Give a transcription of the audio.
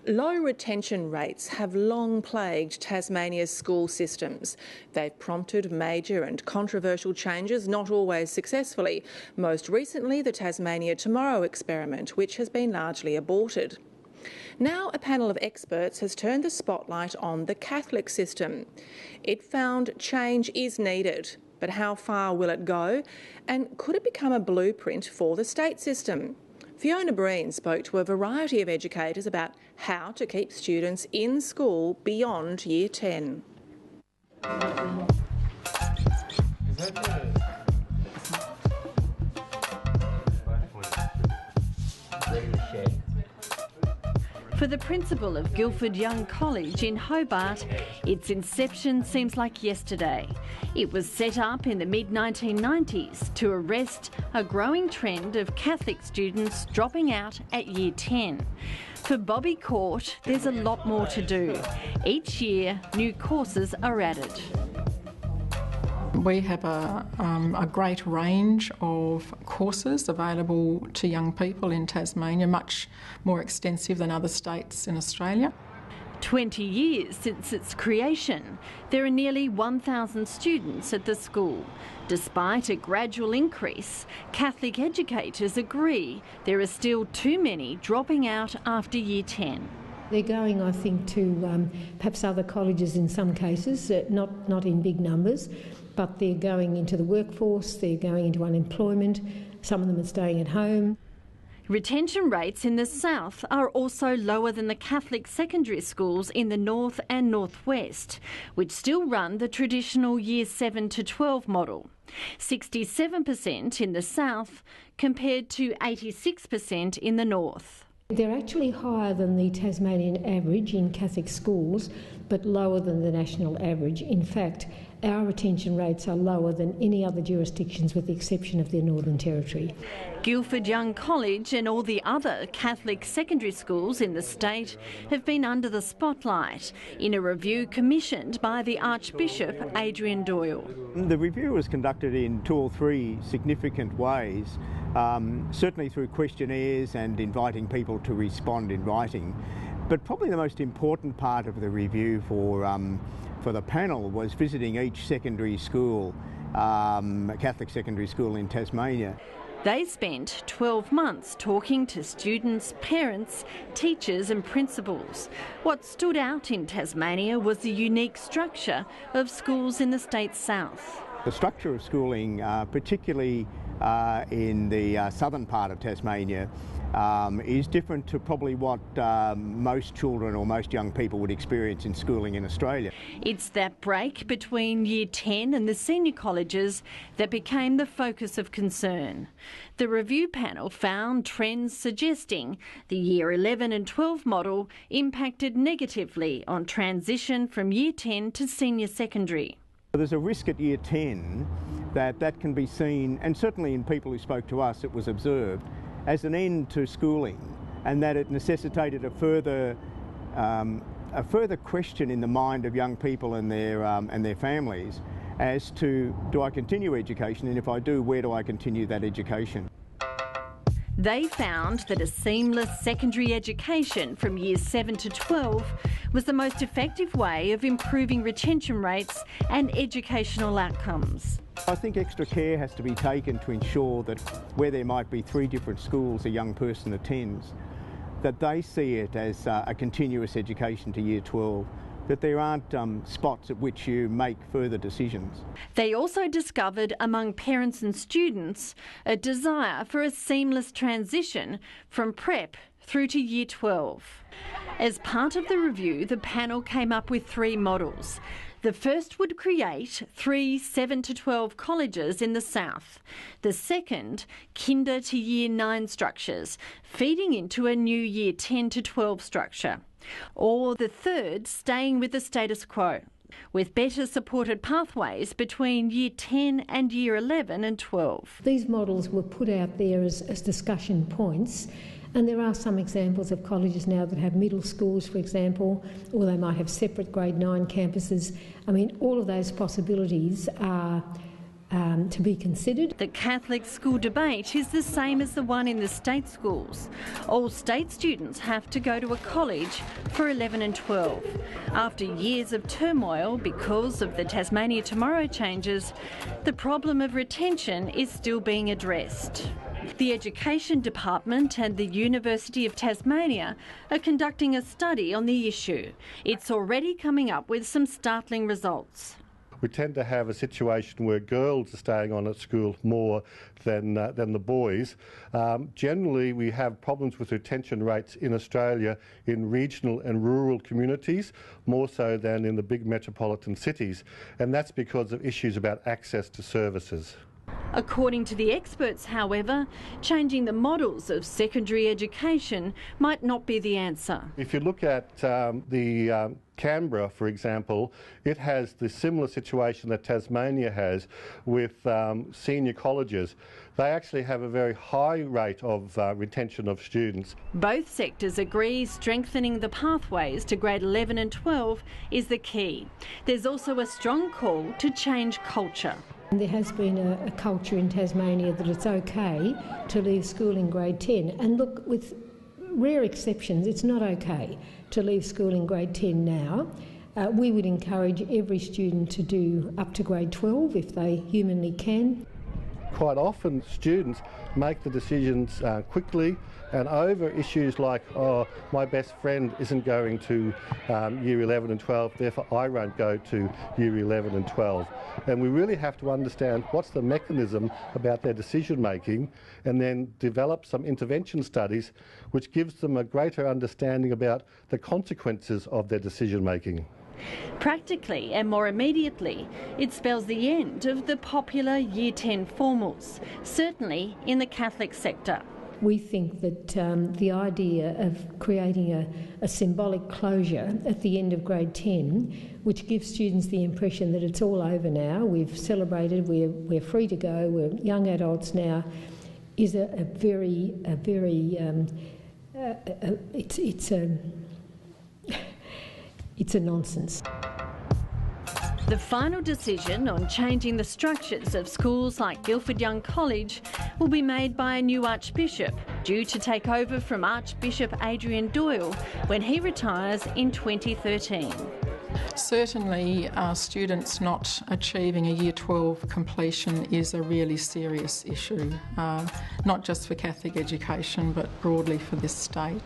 Low retention rates have long plagued Tasmania's school systems. They've prompted major and controversial changes, not always successfully. Most recently, the Tasmania Tomorrow experiment, which has been largely aborted. Now a panel of experts has turned the spotlight on the Catholic system. It found change is needed, but how far will it go? And could it become a blueprint for the state system? Fiona Breen spoke to a variety of educators about how to keep students in school beyond Year 10. For the principal of Guildford Young College in Hobart, its inception seems like yesterday. It was set up in the mid-1990s to arrest a growing trend of Catholic students dropping out at Year 10. For Bobby Court, there's a lot more to do. Each year, new courses are added. We have a great range of courses available to young people in Tasmania, much more extensive than other states in Australia. 20 years since its creation, there are nearly 1,000 students at the school. Despite a gradual increase, Catholic educators agree there are still too many dropping out after Year 10. They're going, I think, to perhaps other colleges in some cases, not in big numbers, but they're going into the workforce, they're going into unemployment, some of them are staying at home. Retention rates in the south are also lower than the Catholic secondary schools in the north and northwest, which still run the traditional Year 7 to 12 model. 67% in the south compared to 86% in the north. They're actually higher than the Tasmanian average in Catholic schools, but lower than the national average. In fact, our retention rates are lower than any other jurisdictions with the exception of the Northern Territory. Guildford Young College and all the other Catholic secondary schools in the state have been under the spotlight in a review commissioned by the Archbishop Adrian Doyle. The review was conducted in 2 or 3 significant ways, certainly through questionnaires and inviting people to respond in writing. But probably the most important part of the review for the panel was visiting each secondary school, Catholic secondary school in Tasmania. They spent 12 months talking to students, parents, teachers and principals. What stood out in Tasmania was the unique structure of schools in the state's south. The structure of schooling, particularly in the southern part of Tasmania, is different to probably what most children or most young people would experience in schooling in Australia. It's that break between Year 10 and the senior colleges that became the focus of concern. The review panel found trends suggesting the Year 11 and 12 model impacted negatively on transition from Year 10 to senior secondary. There's a risk at Year 10 that can be seen, and certainly in people who spoke to us it was observed, as an end to schooling, and that it necessitated a further question in the mind of young people and their families as to, do I continue education, and if I do, where do I continue that education? They found that a seamless secondary education from Years 7 to 12 was the most effective way of improving retention rates and educational outcomes. I think extra care has to be taken to ensure that where there might be 3 different schools a young person attends, that they see it as a continuous education to Year 12, that there aren't spots at which you make further decisions. They also discovered among parents and students a desire for a seamless transition from prep through to Year 12. As part of the review, the panel came up with 3 models. The first would create 3 7 to 12 colleges in the south. The second, kinder to Year 9 structures, feeding into a new Year 10 to 12 structure. Or the third, staying with the status quo, with better supported pathways between Year 10 and Year 11 and 12. These models were put out there as discussion points, and there are some examples of colleges now that have middle schools, for example, or they might have separate grade 9 campuses. I mean, all of those possibilities are to be considered. The Catholic school debate is the same as the one in the state schools. All state students have to go to a college for 11 and 12. After years of turmoil because of the Tasmania Tomorrow changes, the problem of retention is still being addressed. The Education Department and the University of Tasmania are conducting a study on the issue. It's already coming up with some startling results. We tend to have a situation where girls are staying on at school more than the boys. Generally, we have problems with retention rates in Australia in regional and rural communities, more so than in the big metropolitan cities, and that's because of issues about access to services. According to the experts, however, changing the models of secondary education might not be the answer. If you look at Canberra, for example, it has the similar situation that Tasmania has with senior colleges. They actually have a very high rate of retention of students. Both sectors agree strengthening the pathways to grade 11 and 12 is the key. There's also a strong call to change culture. There has been a culture in Tasmania that it's okay to leave school in grade 10. And look, with rare exceptions, it's not okay to leave school in grade 10 now. We would encourage every student to do up to grade 12 if they humanly can. Quite often students make the decisions quickly and over issues like, oh, my best friend isn't going to year 11 and 12, therefore I won't go to year 11 and 12. And we really have to understand what's the mechanism about their decision making and then develop some intervention studies which gives them a greater understanding about the consequences of their decision making. Practically and more immediately, it spells the end of the popular Year 10 formals, certainly in the Catholic sector. We think that the idea of creating a symbolic closure at the end of grade 10, which gives students the impression that it's all over now, we've celebrated, we're free to go, we're young adults now, is it's a nonsense. The final decision on changing the structures of schools like Guildford Young College will be made by a new Archbishop, due to take over from Archbishop Adrian Doyle when he retires in 2013. Certainly, students not achieving a Year 12 completion is a really serious issue, not just for Catholic education but broadly for this state.